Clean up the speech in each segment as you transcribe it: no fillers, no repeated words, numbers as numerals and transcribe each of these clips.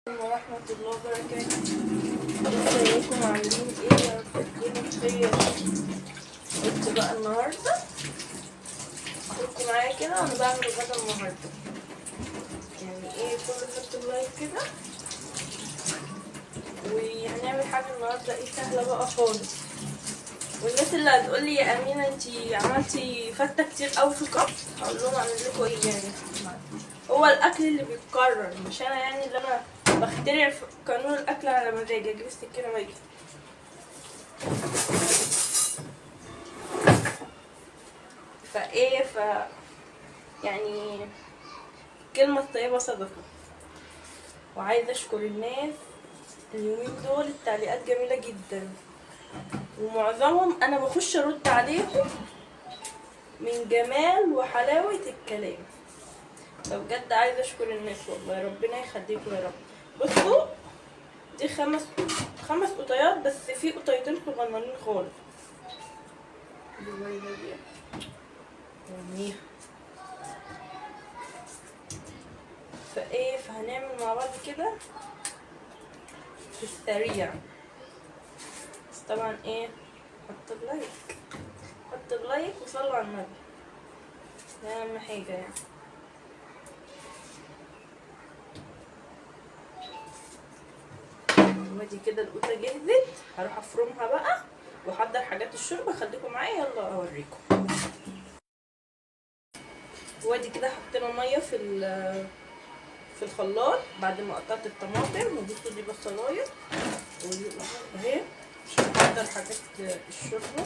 ورحمة الله وبركاته. ازيكم عاملين ايه؟ يا رب تكونوا بخير. قلت بقى النهاردة خليكم معايا كده وانا بعمل غدا النهاردة. يعني ايه، كل فترة لايك كده وهنعمل حاجة النهاردة ايه سهلة بقى خالص. والناس اللي هتقولي يا امينة انتي عملتي فتة كتير اوي في كف، هقول لهم اعمل لكم ايه يعني. هو الاكل اللي بيتكرر، مش انا يعني اللي انا بخترع في قانون الاكل على مزاجي. اجيب السكينه واجي. فايه يعني كلمه طيبه صدقه. وعايزه اشكر الناس اليومين دول، التعليقات جميله جدا ومعظمهم انا بخش ارد عليهم من جمال وحلاوه الكلام. فبجد عايزه اشكر الناس والله، ربنا يخليكم يا رب. بصوا دي خمس قطيات، بس في قطيتين صغننين خالص. فهنعمل مع بعض كده في السريع. بس طبعا ايه، حط بلايك وصلوا على النبي، ده اهم حاجه يعني. ودي كده القوطه جهزت، هروح افرمها بقى واحضر حاجات الشوربه. خليكم معايا يلا اوريكم. وادي كده حطينا ميه في الخلاط بعد ما قطعت الطماطم. وبصوا دي بصلايه اهي عشان احضر حاجات الشوربه.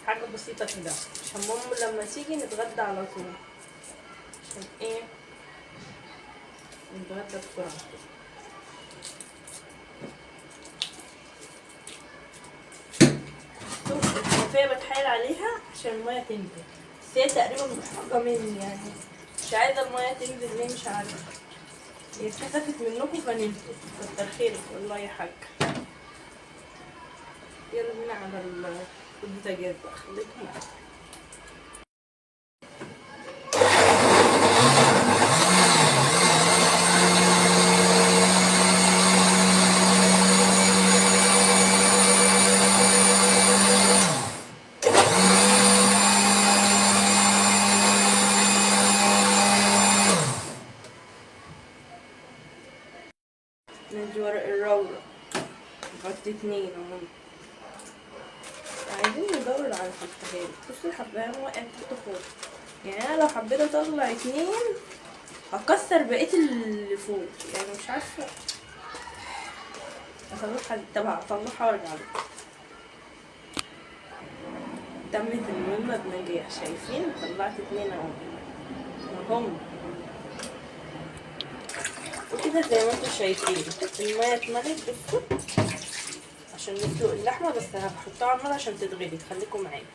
حاجه بسيطه كده عشان ماما لما تيجي نتغدى على طول، عشان ايه نتغدى بسرعه. الكوفيه بتحايل عليها عشان الميه تنزل، بس هي تقريبا محرجه مني يعني، مش عايزه الميه تنزل ليه مش عارفه. هي اتكسفت منكم فنزلت. كتر خيرك والله يا حاج. يلا بينا على البوتاجاز بقى، خليكم معايا. ندي ورق الرورة نحط 2 اهو. عايزين ندور على الحبهان. بصوا الحبهان وقعت تحت خالص، يعني انا لو حبيت اطلع 2 هكسر بقية اللي فوق، يعني مش عارفة اطلعها. طب هطلعها وارجع لكم. تمت المهمة بنجاح، شايفين طلعت 2 اهم. وكده زي ما انتم شايفين المية اتملت. بصوا عشان نسلق اللحمة، بس هحطها على النار عشان تتغلي. خليكم معايا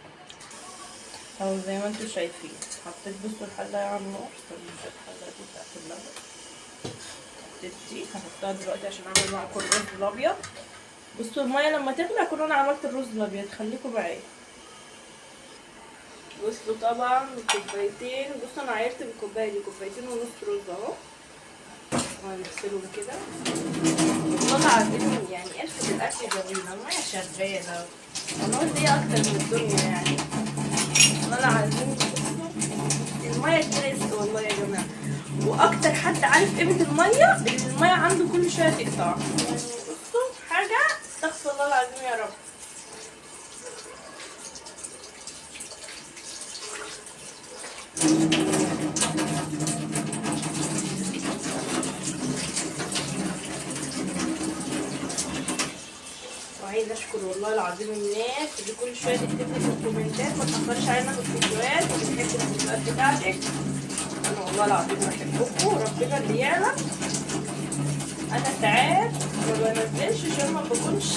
اهو زي ما انتم شايفين. حطيت بصوا الحلة على النار، الحلة دي بتاعت اللبن. حطيت دي هحطها دلوقتي عشان اعمل معاكم الرز الابيض. بصوا المية لما تغلي اكون انا عملت الرز الابيض. خليكم معايا. بصوا طبعا كوبايتين، بصوا انا عايرت بالكوبايه دي 2.5 كوباية رز اهو. وهنغسلهم كده. والله العظيم يعني قرفة الاكل جميله، الميه شغاله. النار دي اكتر من الدنيا يعني. والله العظيم الميه دي رزق والله يا جماعه. واكتر حد عارف قيمه الميه اللي الميه عنده كل شويه تقطع. يعني بصوا حاجه استغفر الله العظيم يا رب. وعايزه اشكر والله العظيم الناس اللي كل شويه تكتب لي في الكومنتات، ما تاخرش علينا في الفيديوهات وبتحب الفيديوهات بتاعتك. انا والله العظيم بحبكم وربنا اللي يعلم. انا ساعات ما بنزلش عشان ما بكونش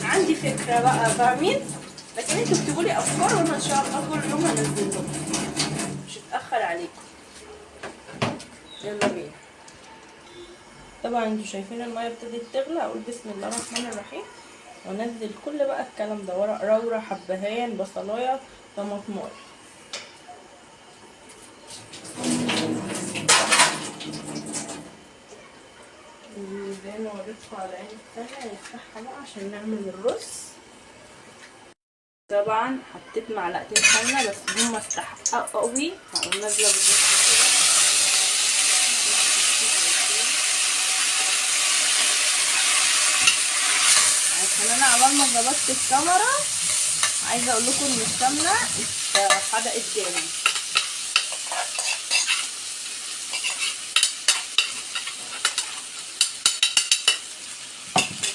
عندي فكره بقى، فاهمين؟ لكن انتوا اكتبوا لي افكار وانا ان شاء الله كل يوم هنزل لكم، مش هتاخر عليكم. يلا بينا. طبعا انتوا شايفين الميه ابتدت تغلى. اقول بسم الله الرحمن الرحيم وانزل كل بقى الكلام ده، ورق رورة، حبهان، بصلايه، طماطمايه. هوريكم على عين التانية نفتحها بقى عشان نعمل الرز. طبعا حطيت معلقتين سمنة بس هما استحقوا قوي، هقوم نازلة بالرز كده عشان انا عقبال ما ظبطت الكاميرا عايزة اقول لكم ان السمنة اتحرقت جامد.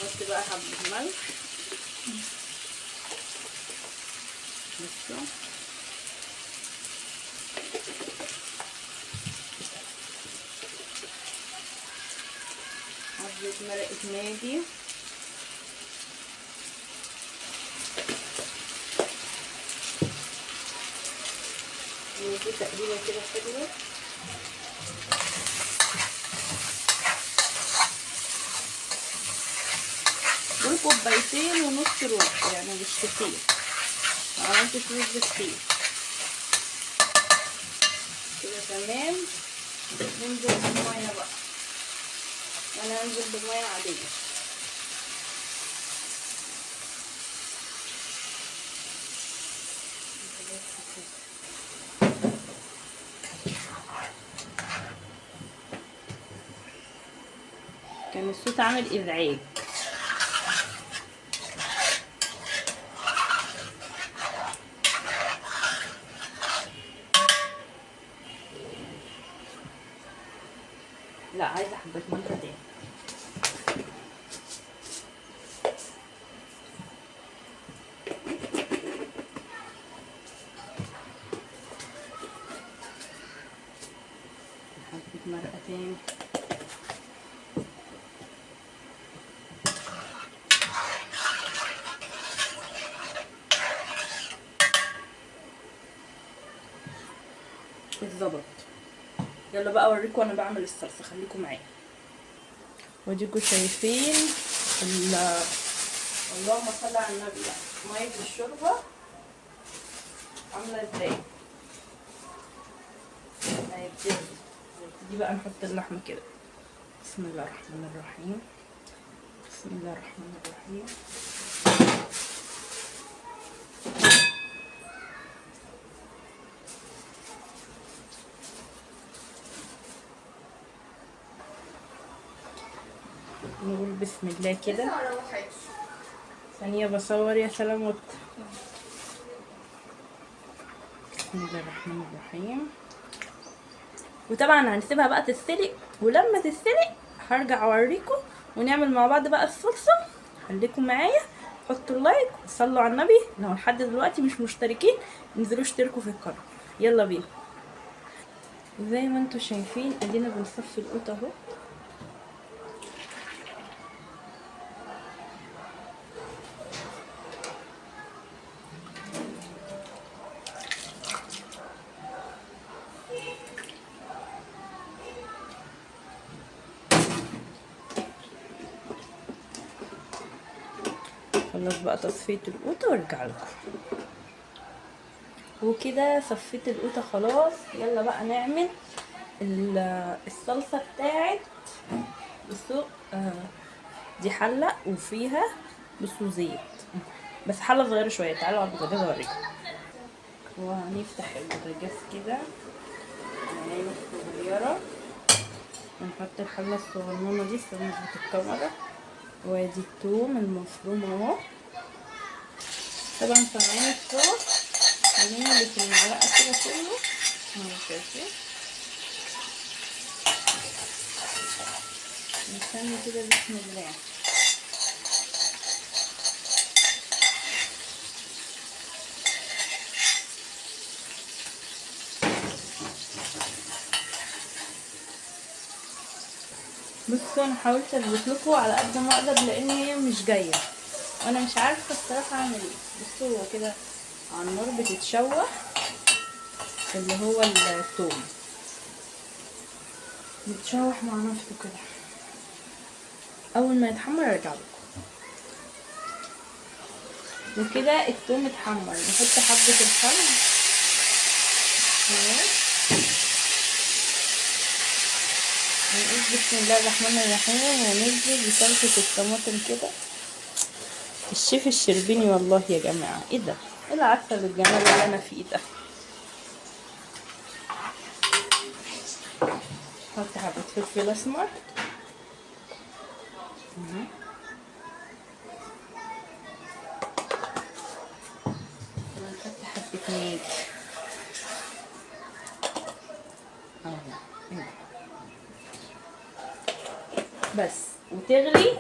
نحط بقى حبة ملح بصوا، حبة مرقة ماجي، ودي تقريبا كده حلوة. دول كوبايتين ونص رز يعني مش كتير، معملتش رز كتير كده تمام. ننزل بالمية بقى، انا هنزل بالمية عادية. كان الصوت عامل ازعاج. لا عايزه حبه ملح تاني. حبه مرقه تاني. اتظبط. يلا بقى اوريكم انا بعمل الصلصه، خليكم معايا. واديكم شايفين اللهم صل على النبي بقى ميه الشوربه عامله ازاي. دي بقى نحط اللحمه كده. بسم الله الرحمن الرحيم، بسم الله الرحمن الرحيم. نقول بسم الله كده. ثانية بصور يا سلامات. بسم الله الرحمن الرحيم. وطبعا هنسيبها بقى تتسلق، ولما تتسلق هرجع اوريكم ونعمل مع بعض بقى الصلصة. خليكم معايا، حطوا اللايك وصلوا على النبي. لو لحد دلوقتي مش مشتركين انزلوا اشتركوا في القناة. يلا بينا. زي ما انتوا شايفين ادينا بنصفي القوط اهو. خلاص بقى تصفية القوطة وارجع لكم. وكده صفيت القوطة خلاص. يلا بقى نعمل الصلصة بتاعت بصوا. دي حلة وفيها بصوا زيت، بس حلة صغيرة شوية. تعالوا على البوتاجاز اوريكم. وهنفتح البوتاجاز كده نعمل صغيرة ونحط الحلة الصغنونة دي في الكاميرا. وادي التوم المفروم اهو. طبعا سامعين الصوت، خلينا اللي في المعلقة كده كله اهو. شايفين؟ نستنى كده بسم الله. بصوا انا حاولت اثبت لكم على قد ما اقدر لان هي مش جايه وانا مش عارفه الصراحه اعمل ايه. بصوا هو كده على النار بتتشوح اللي هو الثوم، بيتشوح مع نفسه كده. اول ما يتحمر ارجع لكم. وكده الثوم اتحمر، نحط حبه الخل ونقول بسم الله الرحمن الرحيم وننزل بصلصة الطماطم كده. الشيف الشربيني والله يا جماعة، ايه ده؟ ايه العسل بالجمال اللي انا فيه ده؟ حط حبة فلفل اسمر. ونحط حبة ميت بس وتغلي.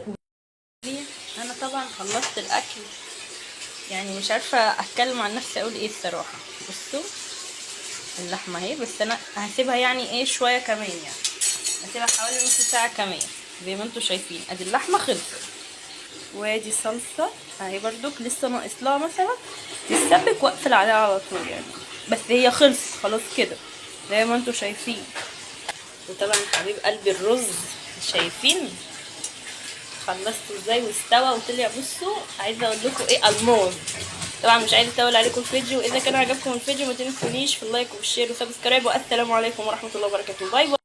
انا طبعا خلصت الاكل، يعني مش عارفه اتكلم عن نفسي اقول ايه الصراحه. بصوا اللحمه اهي، بس انا هسيبها يعني ايه شويه كمان، يعني هسيبها حوالي نص ساعه كمان. زي ما انتم شايفين ادي اللحمه خلصت، وادي صلصه اهي برضك لسه ناقص لها مثلا تتسبك واقفل عليها على طول يعني. بس هي خلصت خلاص كده زي ما انتم شايفين. وطبعا حبيب قلبي الرز، شايفين خلصته ازاي واستوى وطلع. بصوا عايزه اقول لكم ايه، الموز. طبعا مش عايزه اطول عليكم الفيديو، اذا كان عجبكم الفيديو ما تنسونيش في اللايك والشير وسبسكرايب، والسلام عليكم ورحمه الله وبركاته. باي باي.